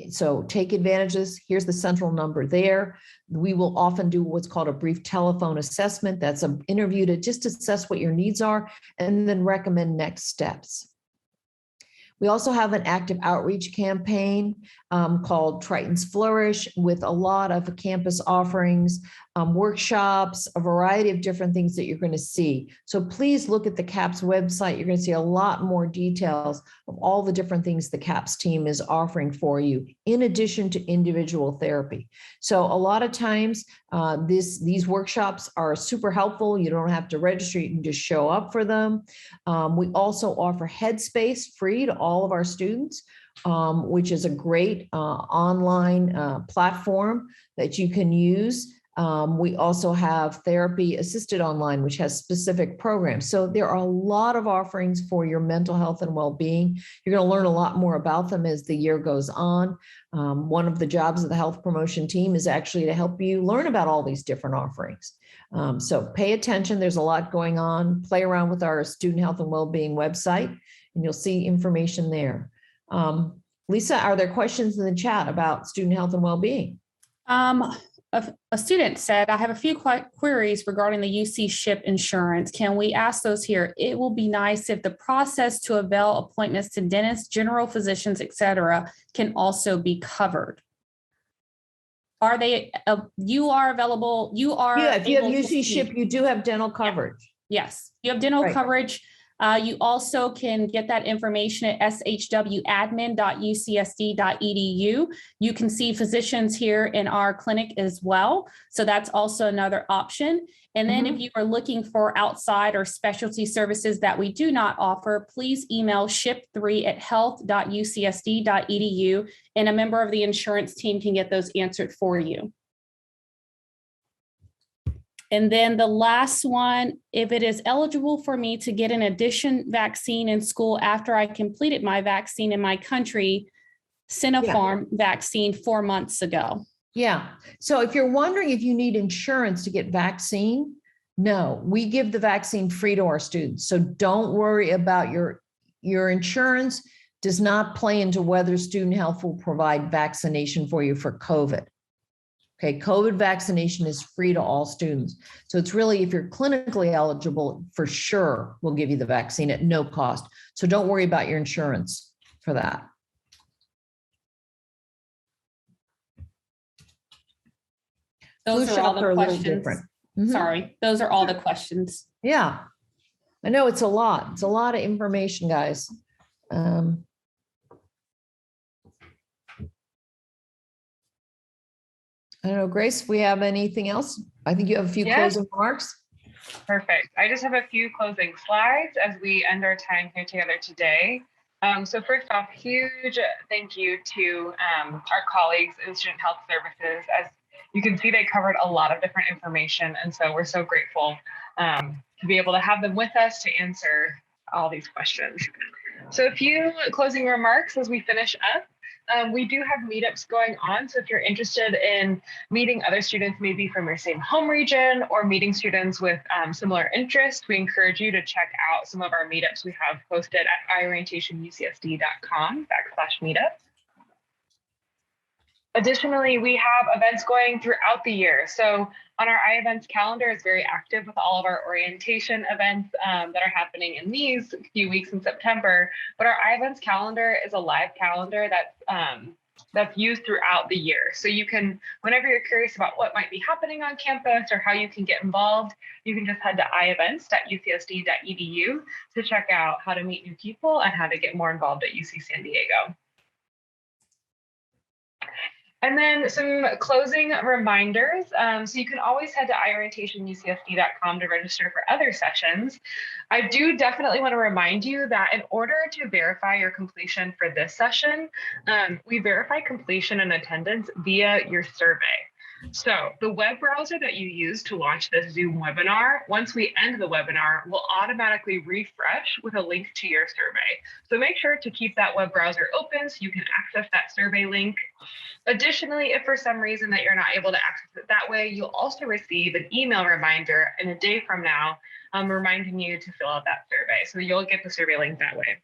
So take advantage of this. Here's the central number there. We will often do what's called a brief telephone assessment. That's an interview to just assess what your needs are and then recommend next steps. We also have an active outreach campaign called Triton's Flourish with a lot of campus offerings, workshops, a variety of different things that you're going to see. So please look at the CAPS website. You're going to see a lot more details of all the different things the CAPS team is offering for you, in addition to individual therapy. So a lot of times these workshops are super helpful. You don't have to register. You can just show up for them. We also offer Headspace free to all of our students, which is a great online platform that you can use. We also have Therapy Assisted Online, which has specific programs. So there are a lot of offerings for your mental health and well-being. You're going to learn a lot more about them as the year goes on. One of the jobs of the health promotion team is actually to help you learn about all these different offerings. So pay attention. There's a lot going on. Play around with our student health and well-being website, and you'll see information there. Lisa, are there questions in the chat about student health and well-being? A student said, I have a few queries regarding the UC SHIP insurance. Can we ask those here? It will be nice if the process to avail appointments to dentists, general physicians, etc., can also be covered. Are they, you are available, you are. Yeah, if you have UC SHIP, you do have dental coverage. Yes, you have dental Right. coverage. You also can get that information at shwadmin.ucsd.edu. You can see physicians here in our clinic as well. So that's also another option. And then if you are looking for outside or specialty services that we do not offer, please email ship3@health.ucsd.edu and a member of the insurance team can get those answered for you. And then the last one, if it is eligible for me to get an addition vaccine in school after I completed my vaccine in my country, Sinopharm vaccine 4 months ago. Yeah. So if you're wondering if you need insurance to get vaccine, no, we give the vaccine free to our students. So don't worry about your insurance does not play into whether student health will provide vaccination for you for COVID. Okay, COVID vaccination is free to all students. So it's really, if you're clinically eligible, for sure, we'll give you the vaccine at no cost. So don't worry about your insurance for that. Those are all the questions. Sorry, those are all the questions. Yeah, I know it's a lot. It's a lot of information, guys. I don't know, Grace, if we have anything else? I think you have a few closing remarks. Perfect. I just have a few closing slides as we end our time here together today. So first off, huge thank you to our colleagues in Student Health Services. As you can see, they covered a lot of different information. And so we're so grateful to be able to have them with us to answer all these questions. So a few closing remarks as we finish up. We do have meetups going on. So if you're interested in meeting other students, maybe from your same home region, or meeting students with similar interests, we encourage you to check out some of our meetups we have posted at iorientationucsd.com/meetup. Additionally, we have events going throughout the year. So on our iEvents calendar is very active with all of our orientation events that are happening in these few weeks in September. But our iEvents calendar is a live calendar that's that's used throughout the year. So you can, whenever you're curious about what might be happening on campus or how you can get involved, you can just head to ievents.ucsd.edu to check out how to meet new people and how to get more involved at UC San Diego. And then some closing reminders. So you can always head to iorientationucsd.com to register for other sessions. I do definitely want to remind you that in order to verify your completion for this session, we verify completion and attendance via your survey. So the web browser that you use to launch this Zoom webinar, once we end the webinar, will automatically refresh with a link to your survey. So make sure to keep that web browser open so you can access that survey link. Additionally, if for some reason that you're not able to access it that way, you'll also receive an email reminder in a day from now, reminding you to fill out that survey. So you'll get the survey link that way.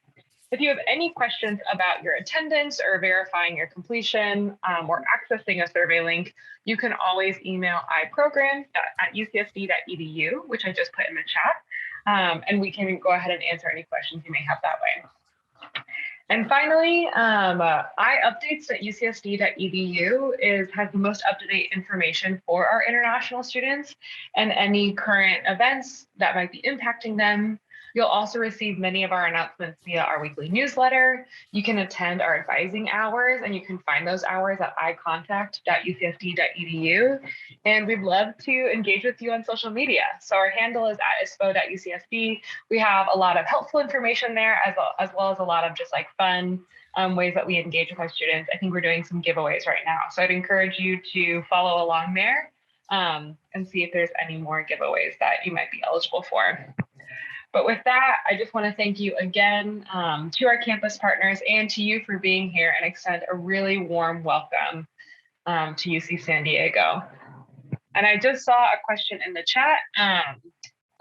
If you have any questions about your attendance or verifying your completion or accessing a survey link, you can always email iprogram@ucsd.edu, which I just put in the chat, and we can go ahead and answer any questions you may have that way. And finally, iupdates.ucsd.edu has the most up-to-date information for our international students and any current events that might be impacting them. You'll also receive many of our announcements via our weekly newsletter. You can attend our advising hours, and you can find those hours at icontact.ucsd.edu. And we'd love to engage with you on social media. So our handle is @ispo.ucsd. We have a lot of helpful information there, as well as a lot of just like fun ways that we engage with our students. I think we're doing some giveaways right now. So I'd encourage you to follow along there and see if there's any more giveaways that you might be eligible for. But with that, I just want to thank you again to our campus partners and to you for being here and extend a really warm welcome to UC San Diego. And I just saw a question in the chat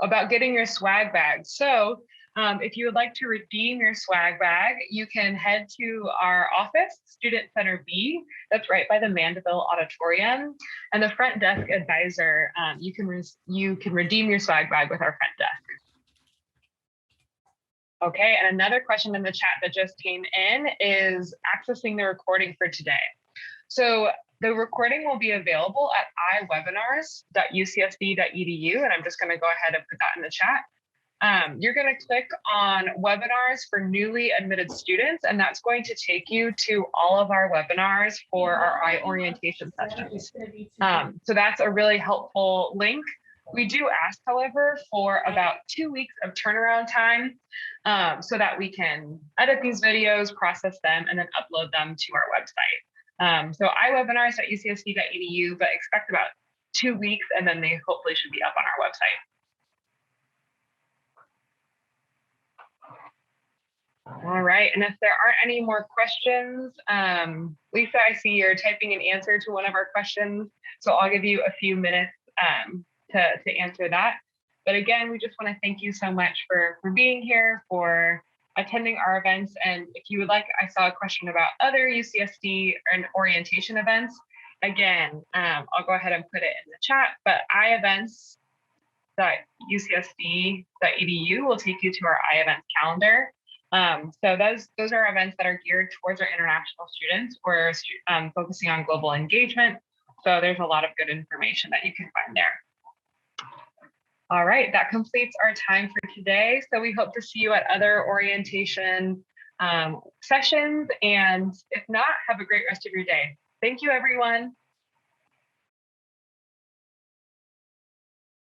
about getting your swag bag. So if you would like to redeem your swag bag, you can head to our office, Student Center B, that's right by the Mandeville Auditorium. And the front desk advisor, you can redeem your swag bag with our front desk. Okay, and another question in the chat that just came in is accessing the recording for today. So the recording will be available at iwebinars.ucsd.edu, and I'm just gonna go ahead and put that in the chat. You're gonna click on webinars for newly admitted students, and that's going to take you to all of our webinars for our iOrientation sessions. So that's a really helpful link. We do ask, however, for about 2 weeks of turnaround time so that we can edit these videos, process them, and then upload them to our website. So iwebinars.ucsd.edu, but expect about 2 weeks, and then they hopefully should be up on our website. All right, and if there aren't any more questions, Lisa, I see you're typing an answer to one of our questions, so I'll give you a few minutes to answer that. But again, we just want to thank you so much for being here, for attending our events. And if you would like, I saw a question about other UCSD and orientation events. Again, I'll go ahead and put it in the chat, but ievents.ucsd.edu will take you to our iEvents calendar. So those are events that are geared towards our international students. We're focusing on global engagement. So there's a lot of good information that you can find there. All right, that completes our time for today. So we hope to see you at other orientation sessions. And if not, have a great rest of your day. Thank you, everyone.